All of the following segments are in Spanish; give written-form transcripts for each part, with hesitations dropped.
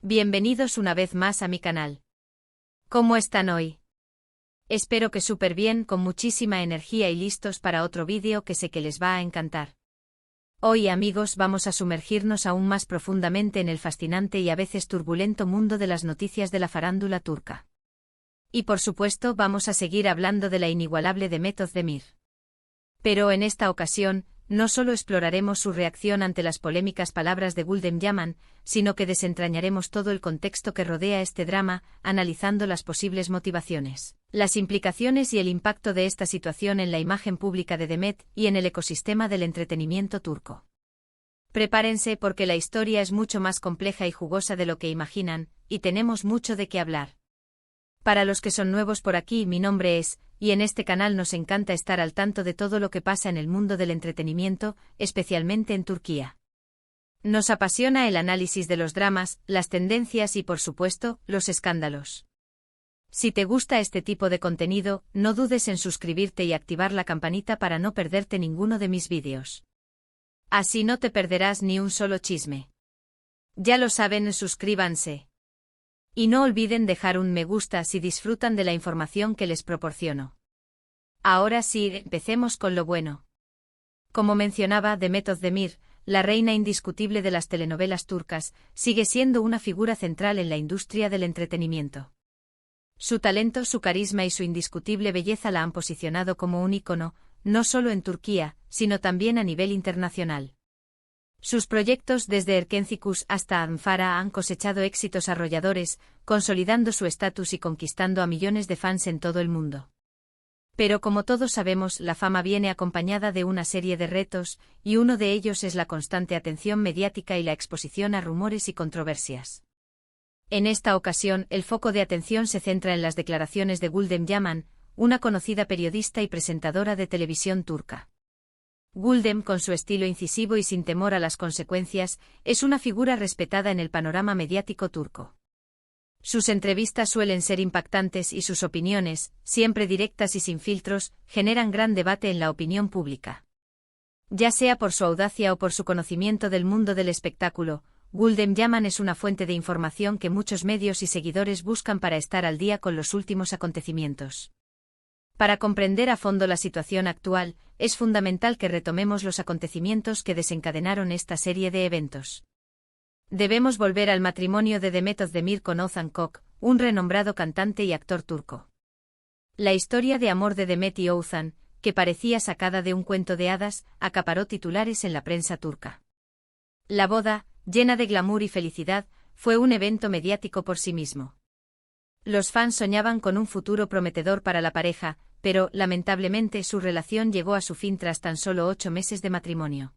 Bienvenidos una vez más a mi canal. ¿Cómo están hoy? Espero que súper bien, con muchísima energía y listos para otro vídeo que sé que les va a encantar. Hoy, amigos, vamos a sumergirnos aún más profundamente en el fascinante y a veces turbulento mundo de las noticias de la farándula turca. Y por supuesto vamos a seguir hablando de la inigualable Demet Özdemir. Pero en esta ocasión, no solo exploraremos su reacción ante las polémicas palabras de Gülden Yaman, sino que desentrañaremos todo el contexto que rodea este drama, analizando las posibles motivaciones, las implicaciones y el impacto de esta situación en la imagen pública de Demet y en el ecosistema del entretenimiento turco. Prepárense porque la historia es mucho más compleja y jugosa de lo que imaginan, y tenemos mucho de qué hablar. Para los que son nuevos por aquí, mi nombre es, y en este canal nos encanta estar al tanto de todo lo que pasa en el mundo del entretenimiento, especialmente en Turquía. Nos apasiona el análisis de los dramas, las tendencias y, por supuesto, los escándalos. Si te gusta este tipo de contenido, no dudes en suscribirte y activar la campanita para no perderte ninguno de mis vídeos. Así no te perderás ni un solo chisme. Ya lo saben, suscríbanse. Y no olviden dejar un me gusta si disfrutan de la información que les proporciono. Ahora sí, empecemos con lo bueno. Como mencionaba, Demet Özdemir, la reina indiscutible de las telenovelas turcas, sigue siendo una figura central en la industria del entretenimiento. Su talento, su carisma y su indiscutible belleza la han posicionado como un ícono, no solo en Turquía, sino también a nivel internacional. Sus proyectos desde Erkencikus hasta Anfara han cosechado éxitos arrolladores, consolidando su estatus y conquistando a millones de fans en todo el mundo. Pero como todos sabemos, la fama viene acompañada de una serie de retos, y uno de ellos es la constante atención mediática y la exposición a rumores y controversias. En esta ocasión, el foco de atención se centra en las declaraciones de Gülden Yaman, una conocida periodista y presentadora de televisión turca. Gülden, con su estilo incisivo y sin temor a las consecuencias, es una figura respetada en el panorama mediático turco. Sus entrevistas suelen ser impactantes y sus opiniones, siempre directas y sin filtros, generan gran debate en la opinión pública. Ya sea por su audacia o por su conocimiento del mundo del espectáculo, Gülden Yaman es una fuente de información que muchos medios y seguidores buscan para estar al día con los últimos acontecimientos. Para comprender a fondo la situación actual, es fundamental que retomemos los acontecimientos que desencadenaron esta serie de eventos. Debemos volver al matrimonio de Demet Özdemir con Ozan Kök, un renombrado cantante y actor turco. La historia de amor de Demet y Ozan, que parecía sacada de un cuento de hadas, acaparó titulares en la prensa turca. La boda, llena de glamour y felicidad, fue un evento mediático por sí mismo. Los fans soñaban con un futuro prometedor para la pareja, pero, lamentablemente, su relación llegó a su fin tras tan solo 8 meses de matrimonio.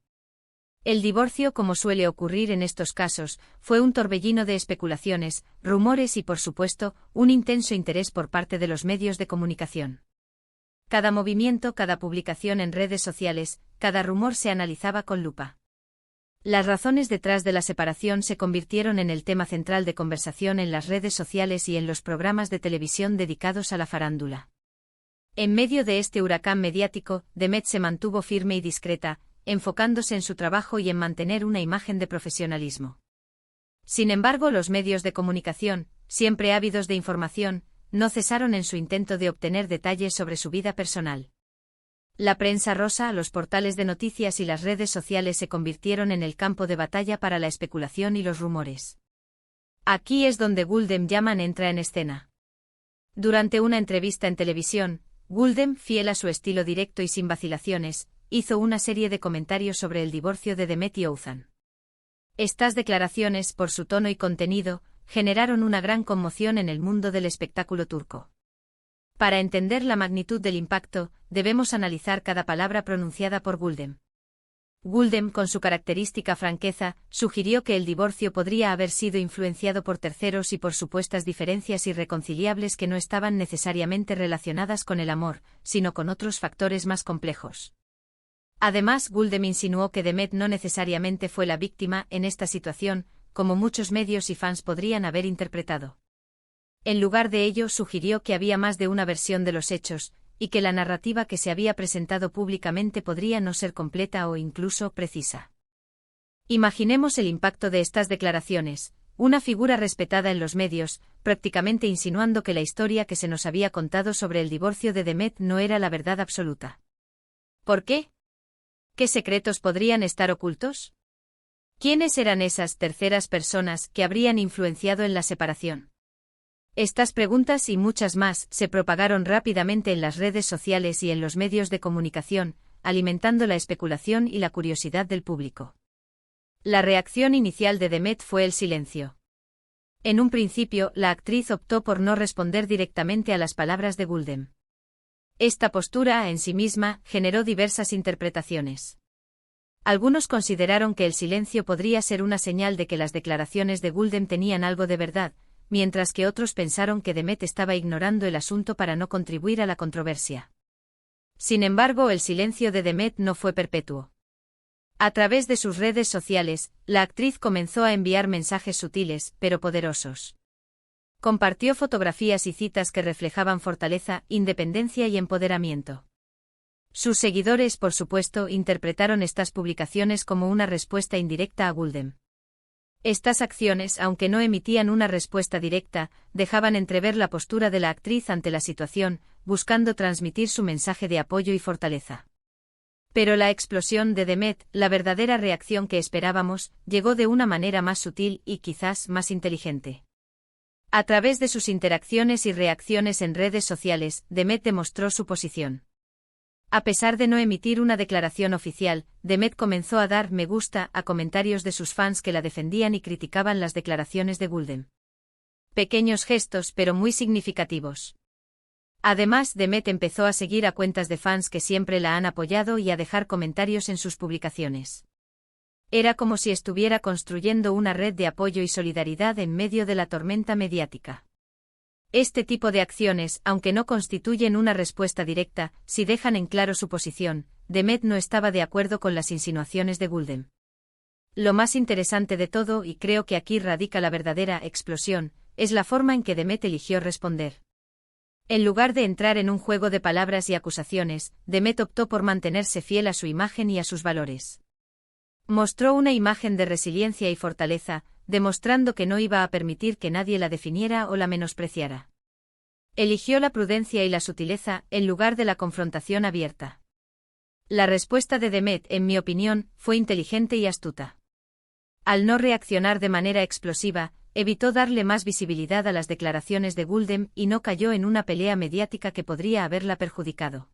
El divorcio, como suele ocurrir en estos casos, fue un torbellino de especulaciones, rumores y, por supuesto, un intenso interés por parte de los medios de comunicación. Cada movimiento, cada publicación en redes sociales, cada rumor se analizaba con lupa. Las razones detrás de la separación se convirtieron en el tema central de conversación en las redes sociales y en los programas de televisión dedicados a la farándula. En medio de este huracán mediático, Demet se mantuvo firme y discreta, enfocándose en su trabajo y en mantener una imagen de profesionalismo. Sin embargo, los medios de comunicación, siempre ávidos de información, no cesaron en su intento de obtener detalles sobre su vida personal. La prensa rosa, los portales de noticias y las redes sociales se convirtieron en el campo de batalla para la especulación y los rumores. Aquí es donde Gülden Yaman entra en escena. Durante una entrevista en televisión, Gülden, fiel a su estilo directo y sin vacilaciones, hizo una serie de comentarios sobre el divorcio de Demet y Ozan. Estas declaraciones, por su tono y contenido, generaron una gran conmoción en el mundo del espectáculo turco. Para entender la magnitud del impacto, debemos analizar cada palabra pronunciada por Gülden. Gülden, con su característica franqueza, sugirió que el divorcio podría haber sido influenciado por terceros y por supuestas diferencias irreconciliables que no estaban necesariamente relacionadas con el amor, sino con otros factores más complejos. Además, Gülden insinuó que Demet no necesariamente fue la víctima en esta situación, como muchos medios y fans podrían haber interpretado. En lugar de ello, sugirió que había más de una versión de los hechos, y que la narrativa que se había presentado públicamente podría no ser completa o incluso precisa. Imaginemos el impacto de estas declaraciones. una figura respetada en los medios, prácticamente insinuando que la historia que se nos había contado sobre el divorcio de Demet no era la verdad absoluta. ¿Por qué? ¿Qué secretos podrían estar ocultos? ¿Quiénes eran esas terceras personas que habrían influenciado en la separación? Estas preguntas y muchas más se propagaron rápidamente en las redes sociales y en los medios de comunicación, alimentando la especulación y la curiosidad del público. La reacción inicial de Demet fue el silencio. En un principio, la actriz optó por no responder directamente a las palabras de Guldem. Esta postura, en sí misma, generó diversas interpretaciones. Algunos consideraron que el silencio podría ser una señal de que las declaraciones de Guldem tenían algo de verdad, mientras que otros pensaron que Demet estaba ignorando el asunto para no contribuir a la controversia. Sin embargo, el silencio de Demet no fue perpetuo. A través de sus redes sociales, la actriz comenzó a enviar mensajes sutiles, pero poderosos. Compartió fotografías y citas que reflejaban fortaleza, independencia y empoderamiento. Sus seguidores, por supuesto, interpretaron estas publicaciones como una respuesta indirecta a Guldem. Estas acciones, aunque no emitían una respuesta directa, dejaban entrever la postura de la actriz ante la situación, buscando transmitir su mensaje de apoyo y fortaleza. Pero la explosión de Demet, la verdadera reacción que esperábamos, llegó de una manera más sutil y quizás más inteligente. A través de sus interacciones y reacciones en redes sociales, Demet demostró su posición. A pesar de no emitir una declaración oficial, Demet comenzó a dar me gusta a comentarios de sus fans que la defendían y criticaban las declaraciones de Guldem. Pequeños gestos pero muy significativos. Además, Demet empezó a seguir a cuentas de fans que siempre la han apoyado y a dejar comentarios en sus publicaciones. Era como si estuviera construyendo una red de apoyo y solidaridad en medio de la tormenta mediática. Este tipo de acciones, aunque no constituyen una respuesta directa, sí dejan en claro su posición. Demet no estaba de acuerdo con las insinuaciones de Guldem. Lo más interesante de todo, y creo que aquí radica la verdadera explosión, es la forma en que Demet eligió responder. En lugar de entrar en un juego de palabras y acusaciones, Demet optó por mantenerse fiel a su imagen y a sus valores. Mostró una imagen de resiliencia y fortaleza, demostrando que no iba a permitir que nadie la definiera o la menospreciara. Eligió la prudencia y la sutileza, en lugar de la confrontación abierta. La respuesta de Demet, en mi opinión, fue inteligente y astuta. Al no reaccionar de manera explosiva, evitó darle más visibilidad a las declaraciones de Guldem y no cayó en una pelea mediática que podría haberla perjudicado.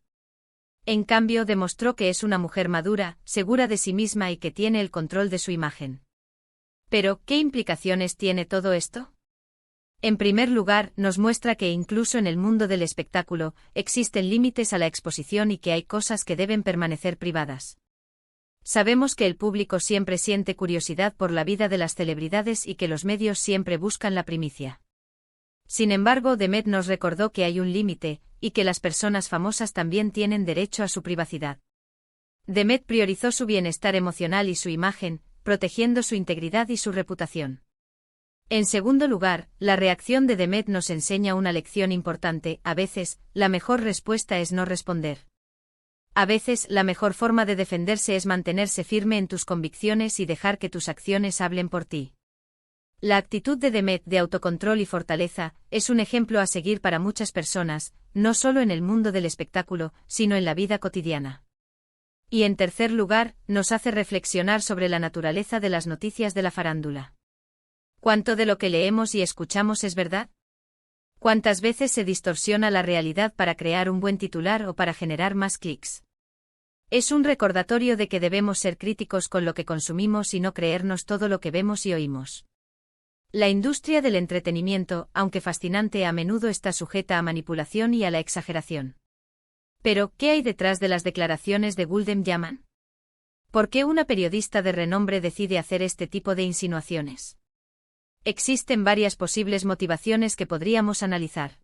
En cambio, demostró que es una mujer madura, segura de sí misma y que tiene el control de su imagen. Pero, ¿qué implicaciones tiene todo esto? En primer lugar, nos muestra que incluso en el mundo del espectáculo, existen límites a la exposición y que hay cosas que deben permanecer privadas. Sabemos que el público siempre siente curiosidad por la vida de las celebridades y que los medios siempre buscan la primicia. Sin embargo, Demet nos recordó que hay un límite, y que las personas famosas también tienen derecho a su privacidad. Demet priorizó su bienestar emocional y su imagen, protegiendo su integridad y su reputación. En segundo lugar, la reacción de Demet nos enseña una lección importante: a veces, la mejor respuesta es no responder. A veces, la mejor forma de defenderse es mantenerse firme en tus convicciones y dejar que tus acciones hablen por ti. La actitud de Demet de autocontrol y fortaleza es un ejemplo a seguir para muchas personas, no solo en el mundo del espectáculo, sino en la vida cotidiana. Y en tercer lugar, nos hace reflexionar sobre la naturaleza de las noticias de la farándula. ¿Cuánto de lo que leemos y escuchamos es verdad? ¿Cuántas veces se distorsiona la realidad para crear un buen titular o para generar más clics? Es un recordatorio de que debemos ser críticos con lo que consumimos y no creernos todo lo que vemos y oímos. La industria del entretenimiento, aunque fascinante, a menudo está sujeta a manipulación y a la exageración. Pero, ¿qué hay detrás de las declaraciones de Guldem Yaman? ¿Por qué una periodista de renombre decide hacer este tipo de insinuaciones? Existen varias posibles motivaciones que podríamos analizar.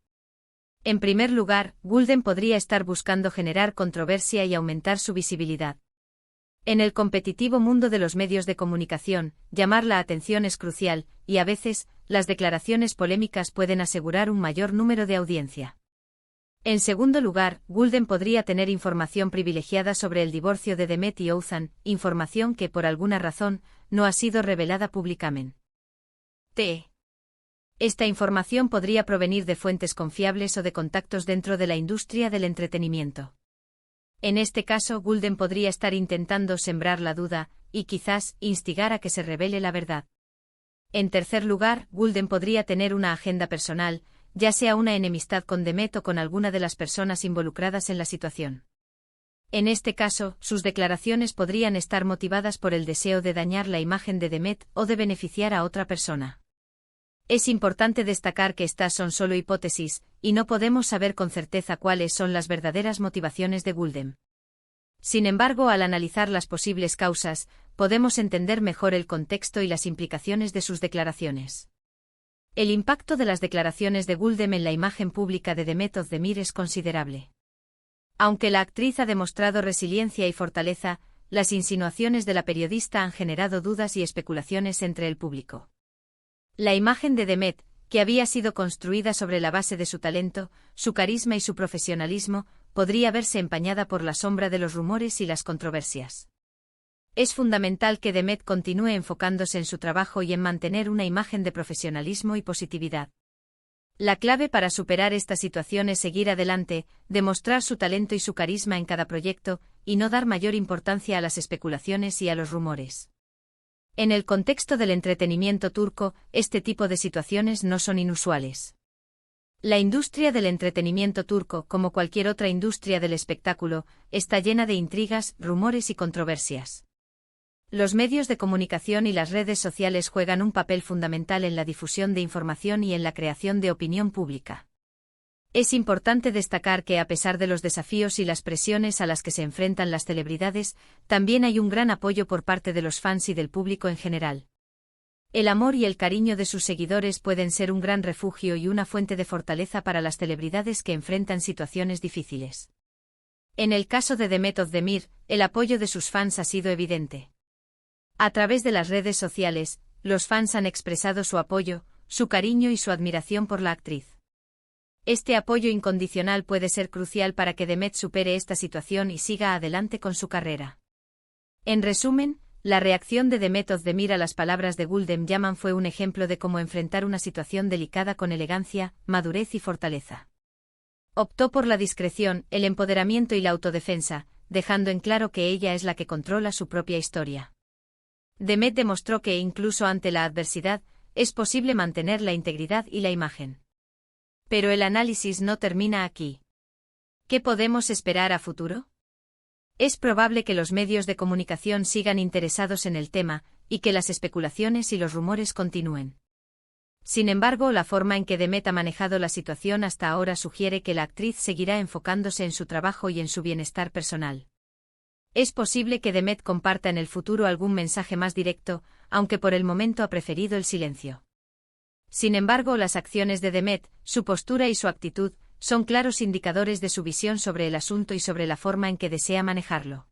En primer lugar, Guldem podría estar buscando generar controversia y aumentar su visibilidad. En el competitivo mundo de los medios de comunicación, llamar la atención es crucial, y a veces, las declaraciones polémicas pueden asegurar un mayor número de audiencia. En segundo lugar, Guldem podría tener información privilegiada sobre el divorcio de Demet y Oğuzhan, información que por alguna razón no ha sido revelada públicamente. T. Esta información podría provenir de fuentes confiables o de contactos dentro de la industria del entretenimiento. En este caso, Gulden podría estar intentando sembrar la duda, y quizás instigar a que se revele la verdad. En tercer lugar, Gulden podría tener una agenda personal, ya sea una enemistad con Demet o con alguna de las personas involucradas en la situación. En este caso, sus declaraciones podrían estar motivadas por el deseo de dañar la imagen de Demet o de beneficiar a otra persona. Es importante destacar que estas son solo hipótesis, y no podemos saber con certeza cuáles son las verdaderas motivaciones de Gulden. Sin embargo, al analizar las posibles causas, podemos entender mejor el contexto y las implicaciones de sus declaraciones. El impacto de las declaraciones de Gulden en la imagen pública de Demet Özdemir es considerable. Aunque la actriz ha demostrado resiliencia y fortaleza, las insinuaciones de la periodista han generado dudas y especulaciones entre el público. La imagen de Demet, que había sido construida sobre la base de su talento, su carisma y su profesionalismo, podría verse empañada por la sombra de los rumores y las controversias. Es fundamental que Demet continúe enfocándose en su trabajo y en mantener una imagen de profesionalismo y positividad. La clave para superar esta situación es seguir adelante, demostrar su talento y su carisma en cada proyecto, y no dar mayor importancia a las especulaciones y a los rumores. En el contexto del entretenimiento turco, este tipo de situaciones no son inusuales. La industria del entretenimiento turco, como cualquier otra industria del espectáculo, está llena de intrigas, rumores y controversias. Los medios de comunicación y las redes sociales juegan un papel fundamental en la difusión de información y en la creación de opinión pública. Es importante destacar que, a pesar de los desafíos y las presiones a las que se enfrentan las celebridades, también hay un gran apoyo por parte de los fans y del público en general. El amor y el cariño de sus seguidores pueden ser un gran refugio y una fuente de fortaleza para las celebridades que enfrentan situaciones difíciles. En el caso de Demet Özdemir, el apoyo de sus fans ha sido evidente. A través de las redes sociales, los fans han expresado su apoyo, su cariño y su admiración por la actriz. Este apoyo incondicional puede ser crucial para que Demet supere esta situación y siga adelante con su carrera. En resumen, la reacción de Demet Özdemir a las palabras de Gulden Yaman fue un ejemplo de cómo enfrentar una situación delicada con elegancia, madurez y fortaleza. Optó por la discreción, el empoderamiento y la autodefensa, dejando en claro que ella es la que controla su propia historia. Demet demostró que, incluso ante la adversidad, es posible mantener la integridad y la imagen. Pero el análisis no termina aquí. ¿Qué podemos esperar a futuro? Es probable que los medios de comunicación sigan interesados en el tema, y que las especulaciones y los rumores continúen. Sin embargo, la forma en que Demet ha manejado la situación hasta ahora sugiere que la actriz seguirá enfocándose en su trabajo y en su bienestar personal. Es posible que Demet comparta en el futuro algún mensaje más directo, aunque por el momento ha preferido el silencio. Sin embargo, las acciones de Demet, su postura y su actitud, son claros indicadores de su visión sobre el asunto y sobre la forma en que desea manejarlo.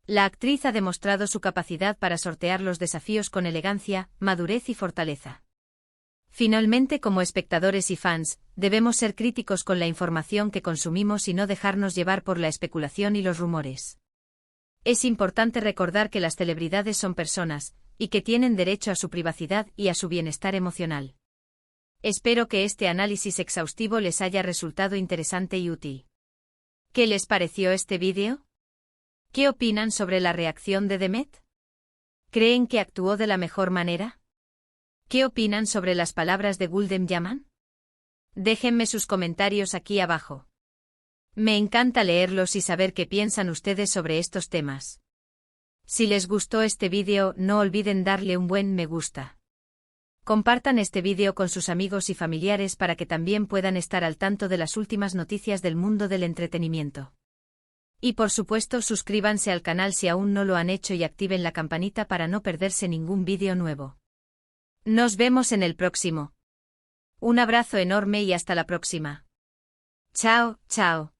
La actriz ha demostrado su capacidad para sortear los desafíos con elegancia, madurez y fortaleza. Finalmente, como espectadores y fans, debemos ser críticos con la información que consumimos y no dejarnos llevar por la especulación y los rumores. Es importante recordar que las celebridades son personas, y que tienen derecho a su privacidad y a su bienestar emocional. Espero que este análisis exhaustivo les haya resultado interesante y útil. ¿Qué les pareció este vídeo? ¿Qué opinan sobre la reacción de Demet? ¿Creen que actuó de la mejor manera? ¿Qué opinan sobre las palabras de Gulden Yaman? Déjenme sus comentarios aquí abajo. Me encanta leerlos y saber qué piensan ustedes sobre estos temas. Si les gustó este vídeo, no olviden darle un buen me gusta. Compartan este vídeo con sus amigos y familiares para que también puedan estar al tanto de las últimas noticias del mundo del entretenimiento. Y por supuesto, suscríbanse al canal si aún no lo han hecho y activen la campanita para no perderse ningún vídeo nuevo. Nos vemos en el próximo. Un abrazo enorme y hasta la próxima. Chao, chao.